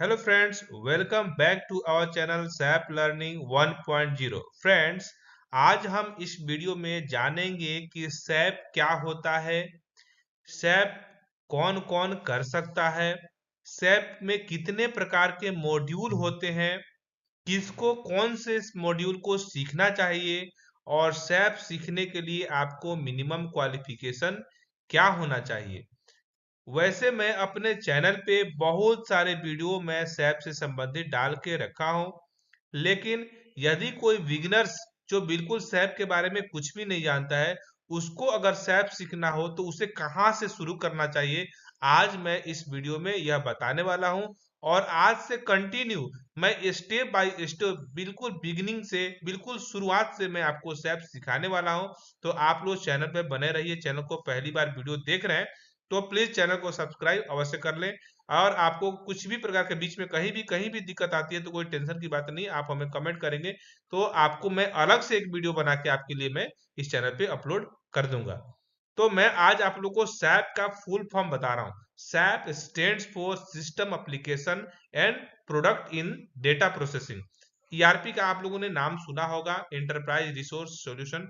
Hello friends, welcome back to our channel SAP learning 1.0। Friends, आज हम इस video में जानेंगे कि सैप क्या होता है, सैप कौन कौन कर सकता है, सैप में कितने प्रकार के मॉड्यूल होते हैं, किसको कौन से इस मॉड्यूल को सीखना चाहिए और सैप सीखने के लिए आपको मिनिमम क्वालिफिकेशन क्या होना चाहिए। वैसे मैं अपने चैनल पे बहुत सारे वीडियो मैं सैप से संबंधित डाल के रखा हूँ, लेकिन यदि कोई बिगिनर्स जो बिल्कुल सैप के बारे में कुछ भी नहीं जानता है, उसको अगर सैप सीखना हो तो उसे कहाँ से शुरू करना चाहिए, आज मैं इस वीडियो में यह बताने वाला हूँ। और आज से कंटिन्यू मैं स्टेप बाय स्टेप बिल्कुल बिगिनिंग से बिल्कुल शुरुआत से मैं आपको सैप सिखाने वाला हूँ। तो आप लोग चैनल पे बने रहिए। चैनल को पहली बार वीडियो देख रहे हैं तो प्लीज चैनल को सब्सक्राइब अवश्य कर लें। और आपको कुछ भी प्रकार के बीच में कहीं भी दिक्कत आती है तो कोई टेंशन की बात नहीं, आप हमें कमेंट करेंगे तो आपको मैं अलग से एक वीडियो बना के आपके लिए मैं इस चैनल पे अपलोड कर दूंगा। तो मैं आज आप लोग को सैप का फुल फॉर्म बता रहा हूँ। SAP stands for system application and product in data processing. ERP का आप लोगों ने नाम सुना होगा, एंटरप्राइज रिसोर्स सॉल्यूशन।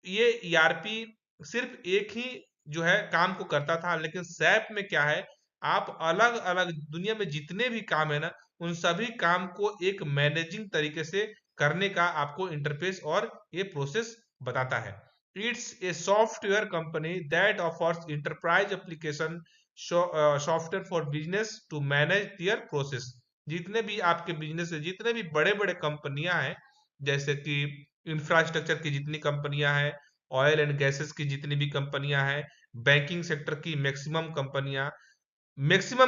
ये ईआरपी सिर्फ एक ही जो है काम को करता था, लेकिन सैप में क्या है, आप अलग अलग दुनिया में जितने भी काम है ना, उन सभी काम को एक मैनेजिंग तरीके से करने का आपको इंटरफेस और ये प्रोसेस बताता है। It's a software company that offers enterprise application software for business to manage their process. जितने भी आपके बिजनेस है, जितने भी बड़े बड़े कंपनियां हैं, जैसे कि इंफ्रास्ट्रक्चर की जितनी कंपनियां हैं, ऑयल एंड गैसेस की जितनी भी कंपनियां हैं, बैंकिंग सेक्टर की मैक्सिमम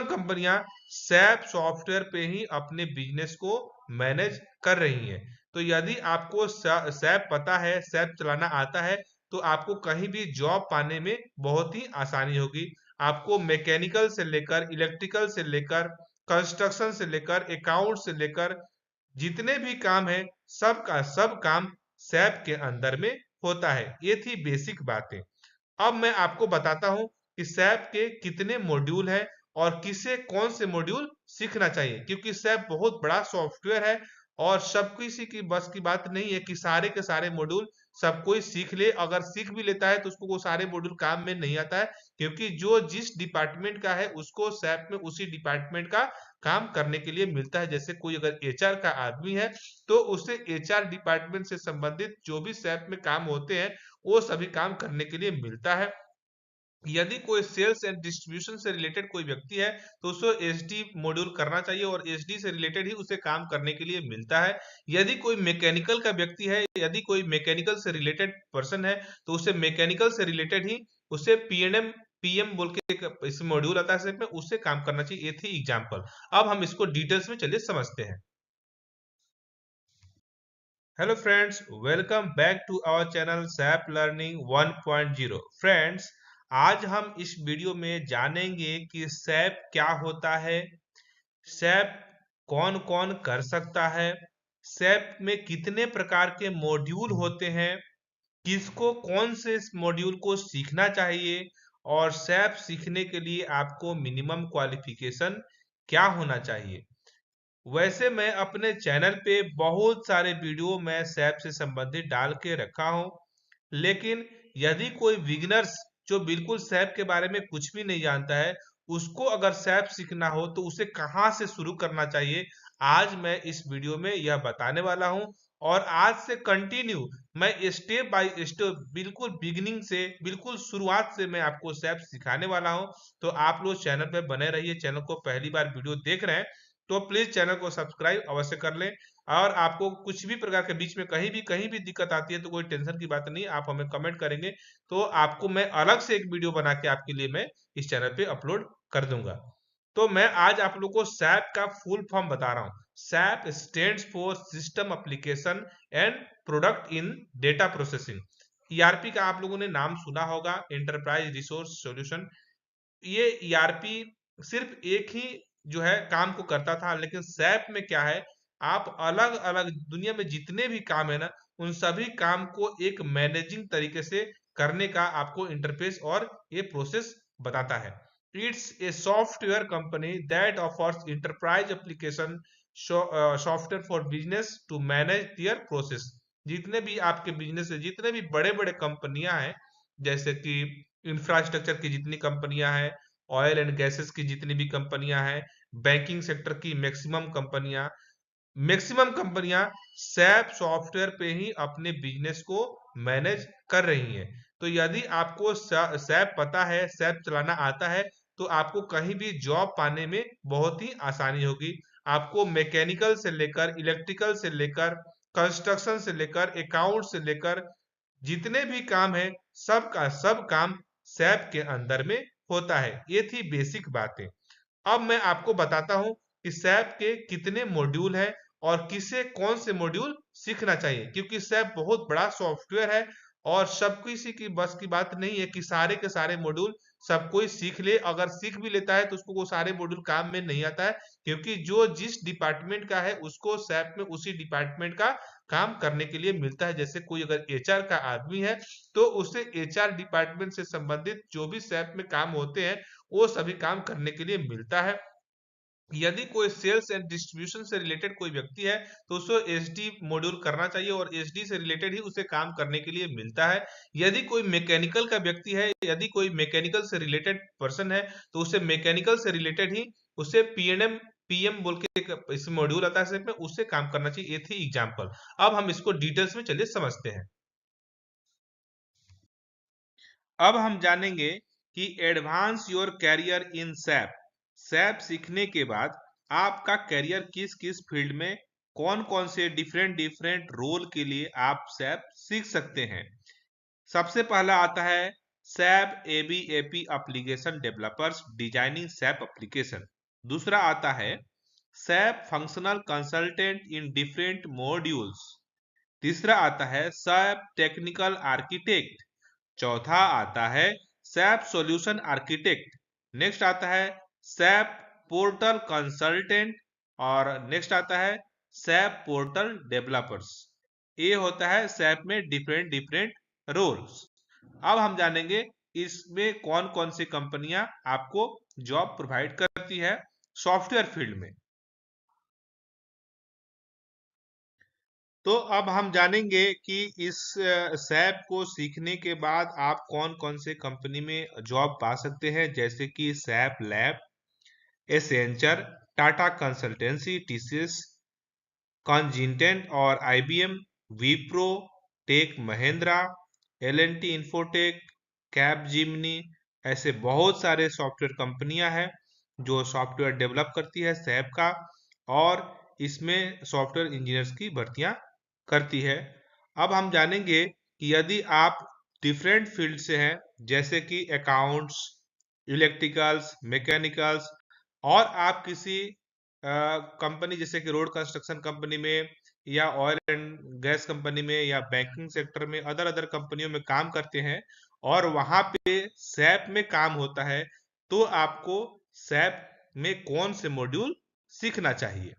कंपनियां सैप सॉफ्टवेयर पे ही अपने बिजनेस को मैनेज कर रही हैं। तो यदि आपको सैप पता है, सैप चलाना आता है, तो आपको कहीं भी जॉब पाने में बहुत ही आसानी होगी। आपको मैकेनिकल से लेकर इलेक्ट्रिकल से लेकर कंस्ट्रक्शन से लेकर अकाउंट से लेकर जितने भी काम है, सब का सब काम सैप के अंदर में होता है। ये थी बेसिक बातें। अब मैं आपको बताता हूं कि सैप के कितने मॉड्यूल हैं और किसे कौन से मॉड्यूल सीखना चाहिए, क्योंकि सैप बहुत बड़ा सॉफ्टवेयर है और सब किसी की बस की बात नहीं है कि सारे के सारे मॉड्यूल सब कोई सीख ले। अगर सीख भी लेता है तो उसको वो सारे मॉड्यूल काम में नहीं आता है, क्योंकि जो जिस डिपार्टमेंट का है उसको सैप में उसी डिपार्टमेंट का काम करने के लिए मिलता है। जैसे कोई अगर एचआर का आदमी है तो उसे एचआर डिपार्टमेंट से संबंधित जो भी सैप में काम होते हैं वो सभी काम करने के लिए मिलता है। यदि कोई सेल्स एंड डिस्ट्रीब्यूशन से रिलेटेड कोई व्यक्ति है तो उसको एसडी मॉड्यूल करना चाहिए और एसडी से रिलेटेड ही उसे काम करने के लिए मिलता है। यदि कोई मैकेनिकल का व्यक्ति है, यदि कोई मैकेनिकल से रिलेटेड पर्सन है, तो उसे मैकेनिकल से रिलेटेड ही उसे पीएनएम पीएम बोल के एक इस मॉड्यूल आता है सेट में, उससे काम करना चाहिए। ये थी एग्जांपल। अब हम इसको डिटेल्स में चलिए समझते हैं। Hello friends, welcome back to our channel SAP learning 1.0। Friends, आज हम इस वीडियो में जानेंगे कि सैप क्या होता है, सैप कौन कौन कर सकता है, सैप में कितने प्रकार के मॉड्यूल होते हैं, किसको कौन से इस मॉड्यूल को सीखना चाहिए और सैप सीखने के लिए आपको मिनिमम क्वालिफिकेशन क्या होना चाहिए। वैसे मैं अपने चैनल पे बहुत सारे वीडियो मैं सैप से संबंधित डाल के रखा हूँ, लेकिन यदि कोई बिगिनर्स जो बिल्कुल सैप के बारे में कुछ भी नहीं जानता है, उसको अगर सैप सीखना हो तो उसे कहाँ से शुरू करना चाहिए, आज मैं इस वीडियो में यह बताने वाला हूँ। और आज से कंटिन्यू मैं स्टेप बाय स्टेप बिल्कुल बिगिनिंग से बिल्कुल शुरुआत से मैं आपको सैप सिखाने वाला हूँ। तो आप लोग चैनल पे बने रहिए। चैनल को पहली बार वीडियो देख रहे हैं तो प्लीज चैनल को सब्सक्राइब अवश्य कर लें। और आपको कुछ भी प्रकार के बीच में कहीं भी दिक्कत आती है तो कोई टेंशन की बात नहीं, आप हमें कमेंट करेंगे तो आपको मैं अलग से एक वीडियो बना के आपके लिए मैं इस चैनल पे अपलोड कर दूंगा। तो मैं आज आप लोग को सैप का फुल फॉर्म बता रहा हूँ। SAP stands for system application and product in data processing. ERP का आप लोगों ने नाम सुना होगा, एंटरप्राइज रिसोर्स सॉल्यूशन। ये ईआरपी सिर्फ एक ही जो है काम को करता था, लेकिन सैप में क्या है, आप अलग अलग दुनिया में जितने भी काम है ना, उन सभी काम को एक मैनेजिंग तरीके से करने का आपको इंटरफेस और ये प्रोसेस बताता है। It's a software company that offers enterprise application software for business to manage their process. जितने भी आपके बिजनेस है, जितने भी बड़े बड़े कंपनियां हैं, जैसे कि इंफ्रास्ट्रक्चर की जितनी कंपनियां हैं, ऑयल एंड गैसेस की जितनी भी कंपनियां हैं, बैंकिंग सेक्टर की मैक्सिमम कंपनियां सैप सॉफ्टवेयर पे ही अपने बिजनेस को मैनेज कर रही हैं। तो यदि आपको सैप पता है, सैप चलाना आता है, तो आपको कहीं भी जॉब पाने में बहुत ही आसानी होगी। आपको मैकेनिकल से लेकर, इलेक्ट्रिकल से लेकर, कंस्ट्रक्शन से लेकर, अकाउंट से लेकर, जितने भी काम है, सब का सब काम सैप के अंदर में होता है। ये थी बेसिक बातें। अब मैं आपको बताता हूं कि सैप के कितने मॉड्यूल है और किसे कौन से मॉड्यूल सीखना चाहिए, क्योंकि सैप बहुत बड़ा सॉफ्टवेयर है और सब किसी की बस की बात नहीं है कि सारे के सारे मॉड्यूल सब कोई सीख ले। अगर सीख भी लेता है तो उसको वो सारे मॉड्यूल काम में नहीं आता है, क्योंकि जो जिस डिपार्टमेंट का है उसको सैप में उसी डिपार्टमेंट का काम करने के लिए मिलता है। जैसे कोई अगर एचआर का आदमी है तो उसे एचआर डिपार्टमेंट से संबंधित जो भी सैप में काम होते हैं वो सभी काम करने के लिए मिलता है। यदि कोई सेल्स एंड डिस्ट्रीब्यूशन से रिलेटेड कोई व्यक्ति है तो उसको एसडी मॉड्यूल करना चाहिए और एसडी से रिलेटेड ही उसे काम करने के लिए मिलता है। यदि कोई मैकेनिकल का व्यक्ति है, यदि कोई मैकेनिकल से रिलेटेड पर्सन है तो उसे मैकेनिकल से रिलेटेड ही उसे पीएनएम पीएम बोल के एक इस मॉड्यूल आता है में उससे काम करना चाहिए। ये थी एग्जांपल। अब हम इसको डिटेल्स में चलिए समझते हैं। अब हम जानेंगे कि advance your career in SAP. SAP सीखने के बाद आपका कैरियर किस किस फील्ड में, कौन कौन से डिफरेंट डिफरेंट रोल के लिए आप सैप सीख सकते हैं। सबसे पहला आता है SAP ABAP application developers designing SAP application. दूसरा आता है SAP functional consultant in different modules. तीसरा आता है सैप टेक्निकल आर्किटेक्ट। चौथा आता है सैप सॉल्यूशन आर्किटेक्ट। नेक्स्ट आता है सैप पोर्टल कंसल्टेंट। और नेक्स्ट आता है सैप पोर्टल डेवलपर्स। ये होता है सैप में डिफरेंट डिफरेंट रोल्स। अब हम जानेंगे इसमें कौन कौन सी कंपनियां आपको जॉब प्रोवाइड करती है सॉफ्टवेयर फील्ड में। तो अब हम जानेंगे कि इस सैप को सीखने के बाद आप कौन कौन से कंपनी में जॉब पा सकते हैं, जैसे कि SAP lab, Accenture, Tata consultancy, TCS, Cognizant और IBM, Wipro, tech Mahindra, L&T Infotech, Capgemini. ऐसे बहुत सारे सॉफ्टवेयर कंपनियां हैं जो सॉफ्टवेयर डेवलप करती है सैप का, और इसमें सॉफ्टवेयर इंजीनियर्स की भर्तियां करती है। अब हम जानेंगे कि यदि आप डिफरेंट फील्ड से हैं, जैसे कि अकाउंट्स, इलेक्ट्रिकल्स, मैकेनिकल्स, और आप किसी कंपनी जैसे कि रोड कंस्ट्रक्शन कंपनी में या ऑयल एंड गैस कंपनी में या बैंकिंग सेक्टर में अदर अदर कंपनियों में काम करते हैं और वहां पे सैप में काम होता है, तो आपको सैप में कौन से मॉड्यूल सीखना चाहिए।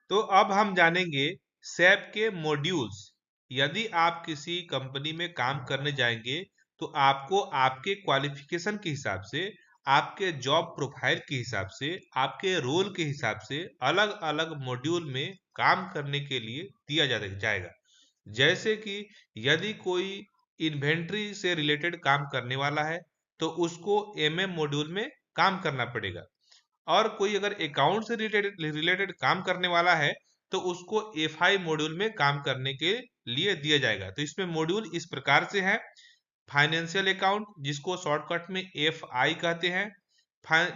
तो अब हम जानेंगे सैप के मॉड्यूल्स। यदि आप किसी कंपनी में काम करने जाएंगे तो आपको आपके क्वालिफिकेशन के हिसाब से, आपके जॉब प्रोफाइल के हिसाब से, आपके रोल के हिसाब से अलग अलग मॉड्यूल में काम करने के लिए दिया जाएगा। जैसे कि यदि कोई इन्वेंट्री से रिलेटेड काम करने वाला है तो उसको एमएम मॉड्यूल में काम करना पड़ेगा, और कोई अगर अकाउंट से रिलेटेड काम करने वाला है तो उसको एफआई मॉड्यूल में काम करने के लिए दिया जाएगा। तो इसमें मॉड्यूल इस प्रकार से है: फाइनेंशियल अकाउंट, जिसको शॉर्टकट में एफ आई कहते हैं,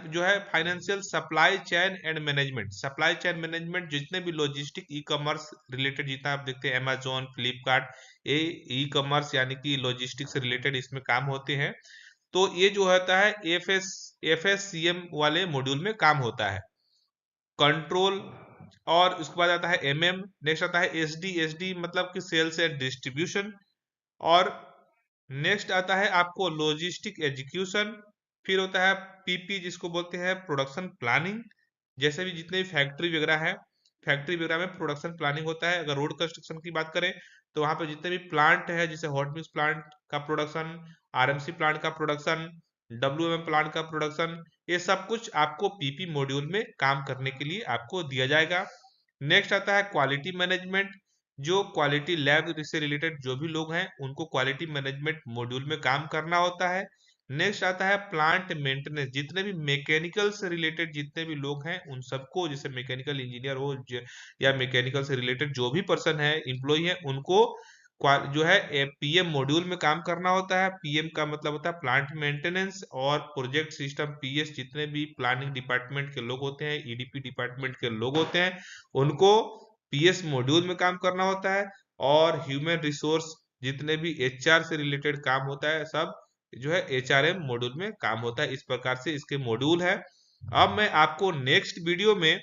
जो है financial supply chain and management. Supply chain management जितने भी लॉजिस्टिक ई कॉमर्स रिलेटेड जितना आप देखते हैं अमेजोन, फ्लिपकार्ट, ये ई कॉमर्स यानी कि लॉजिस्टिक से रिलेटेड इसमें काम होते हैं। तो ये जो होता है एफ एस सी एम वाले मॉड्यूल में काम होता है। कंट्रोल, और उसके बाद आता है एमएम। नेक्स्ट आता है एसडी। एसडी मतलब कि सेल्स एंड डिस्ट्रीब्यूशन। और नेक्स्ट आता है आपको लॉजिस्टिक एग्जीक्यूशन। फिर होता है पीपी, जिसको बोलते हैं प्रोडक्शन प्लानिंग। जैसे भी जितने भी फैक्ट्री वगैरह है, फैक्ट्री वगैरह में प्रोडक्शन प्लानिंग होता है। अगर रोड कंस्ट्रक्शन की बात करें तो वहां पर जितने भी प्लांट है, जैसे हॉट मिक्स प्लांट, का प्रोडक्शन, आरएमसी प्लांट का प्रोडक्शन, डब्ल्यूएमएम प्लांट का प्रोडक्शन, ये सब कुछ आपको पीपी मॉड्यूल में काम करने के लिए आपको दिया जाएगा। नेक्स्ट आता है क्वालिटी मैनेजमेंट। जो क्वालिटी लैब से रिलेटेड जो भी लोग हैं उनको क्वालिटी मैनेजमेंट मॉड्यूल में काम करना होता है। नेक्स्ट आता है प्लांट मेंटेनेंस। जितने भी मैकेनिकल से रिलेटेड जितने भी लोग हैं उन सबको, जैसे मैकेनिकल इंजीनियर हो या मैकेनिकल से रिलेटेड जो भी पर्सन है, एम्प्लॉय है, उनको जो है पीएम मॉड्यूल में काम करना होता है। पीएम का मतलब होता है प्लांट मेंटेनेंस और प्रोजेक्ट सिस्टम। पीएस जितने भी प्लानिंग डिपार्टमेंट के लोग होते हैं, ईडीपी डिपार्टमेंट के लोग होते हैं, उनको पीएस मॉड्यूल में काम करना होता है। और ह्यूमन रिसोर्स जितने भी एचआर से रिलेटेड काम होता है, सब जो है एचआरएम मॉड्यूल में काम होता है। इस प्रकार से इसके मॉड्यूल है। अब मैं आपको नेक्स्ट वीडियो में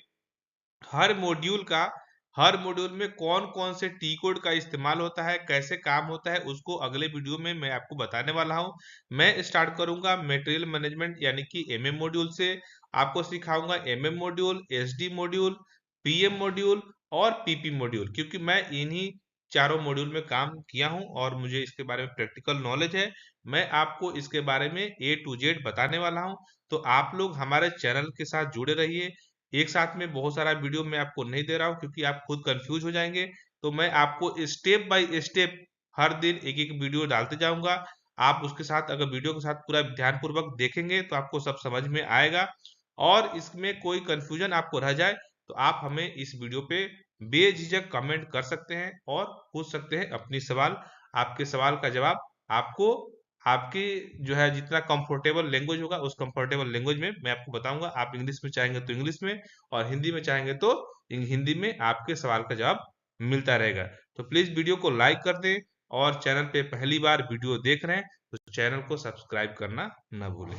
हर मॉड्यूल का, हर मॉड्यूल में कौन कौन से टी कोड का इस्तेमाल होता है, कैसे काम होता है, उसको अगले वीडियो में मैं आपको बताने वाला हूं। मैं स्टार्ट करूंगा मटेरियल मैनेजमेंट यानी कि एमएम मॉड्यूल से। आपको सिखाऊंगा MM module, SD module, PM module और पीपी मॉड्यूल, क्योंकि मैं इन्हीं चारों मॉड्यूल में काम किया हूं और मुझे इसके बारे में प्रैक्टिकल नॉलेज है। मैं आपको इसके बारे में ए टू जेड बताने वाला हूं। तो आप लोग हमारे चैनल के साथ जुड़े रहिए। एक साथ में बहुत सारा वीडियो मैं आपको नहीं दे रहा हूँ क्योंकि आप खुद कंफ्यूज हो जाएंगे। तो मैं आपको स्टेप बाय स्टेप हर दिन एक एक वीडियो डालते जाऊंगा। आप उसके साथ अगर वीडियो के साथ पूरा ध्यानपूर्वक देखेंगे तो आपको सब समझ में आएगा। और इसमें कोई कंफ्यूजन आपको रह जाए तो आप हमें इस वीडियो पे बेझिझक कमेंट कर सकते हैं और पूछ सकते हैं अपनी सवाल। आपके सवाल का जवाब आपको आपकी जो है जितना कंफर्टेबल लैंग्वेज होगा उस कंफर्टेबल लैंग्वेज में मैं आपको बताऊंगा। आप इंग्लिश में चाहेंगे तो इंग्लिश में और हिंदी में चाहेंगे तो हिंदी में आपके सवाल का जवाब मिलता रहेगा। तो प्लीज वीडियो को लाइक कर दें और चैनल पे पहली बार वीडियो देख रहे हैं तो चैनल को सब्सक्राइब करना ना भूलें।